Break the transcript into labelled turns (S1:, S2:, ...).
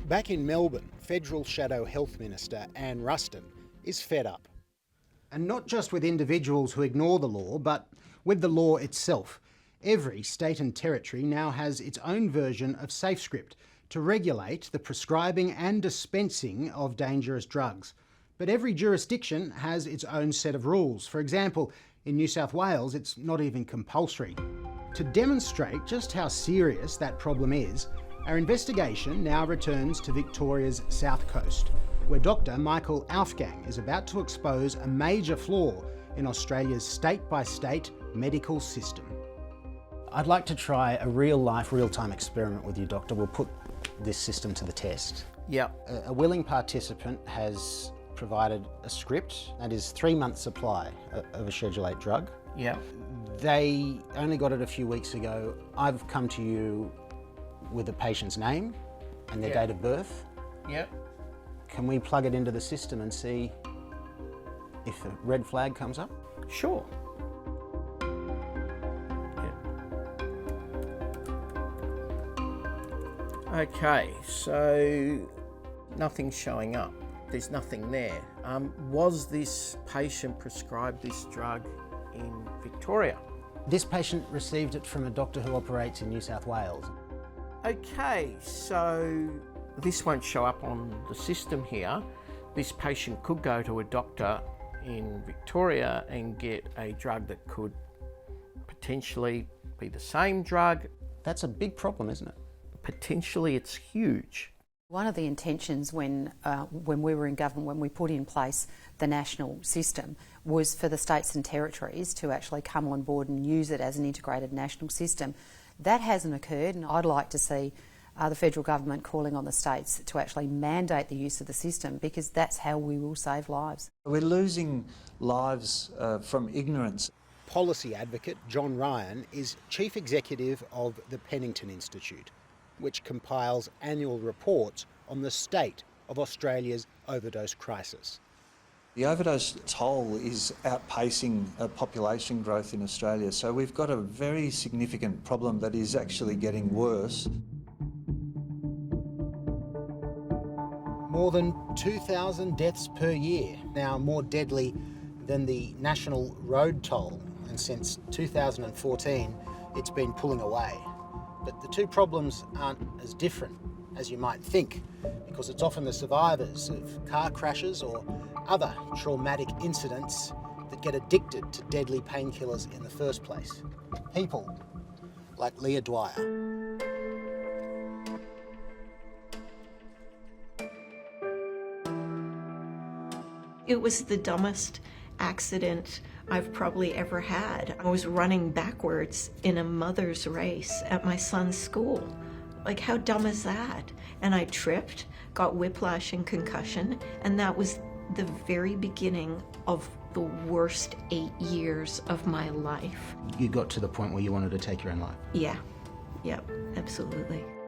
S1: Back in Melbourne, Federal Shadow Health Minister Anne Ruston is fed up. And not just with individuals who ignore the law, but with the law itself. Every state and territory now has its own version of SafeScript to regulate the prescribing and dispensing of dangerous drugs. But every jurisdiction has its own set of rules. For example, in New South Wales, it's not even compulsory. To demonstrate just how serious that problem is, our investigation now returns to Victoria's South Coast, where Dr. Michael Aufgang is about to expose a major flaw in Australia's state-by-state medical system. I'd like to try a real-life, real-time experiment with you, Doctor. We'll put this system to the test.
S2: Yep.
S1: A willing participant has provided a script that is 3 months' supply of a Schedule 8 drug.
S2: Yep.
S1: They only got it a few weeks ago. I've come to you with the patient's name and their date of birth.
S2: Yep.
S1: Can we plug it into the system and see if a red flag comes up?
S2: Sure. Okay, so nothing's showing up. There's nothing there. Was this patient prescribed this drug in Victoria?
S1: This patient received it from a doctor who operates in New South Wales.
S2: Okay, so this won't show up on the system here. This patient could go to a doctor in Victoria and get a drug that could potentially be the same drug.
S1: That's a big problem, isn't it?
S2: Potentially it's huge.
S3: One of the intentions when we were in government, when we put in place the national system, was for the states and territories to actually come on board and use it as an integrated national system. That hasn't occurred, and I'd like to see the federal government calling on the states to actually mandate the use of the system, because that's how we will save lives.
S4: We're losing lives from ignorance.
S1: Policy advocate John Ryan is Chief Executive of the Penington Institute, which compiles annual reports on the state of Australia's overdose crisis.
S4: The overdose toll is outpacing population growth in Australia, so we've got a very significant problem that is actually getting worse.
S1: More than 2,000 deaths per year, now more deadly than the national road toll, and since 2014 it's been pulling away. But the two problems aren't as different as you might think, because it's often the survivors of car crashes or other traumatic incidents that get addicted to deadly painkillers in the first place. People like Leah Dwyer.
S5: It was the dumbest accident I've probably ever had. I was running backwards in a mother's race at my son's school. Like, how dumb is that? And I tripped, got whiplash and concussion, and that was the very beginning of the worst 8 years of my life.
S1: You got to the point where you wanted to take your own life?
S5: Yeah, yep, absolutely.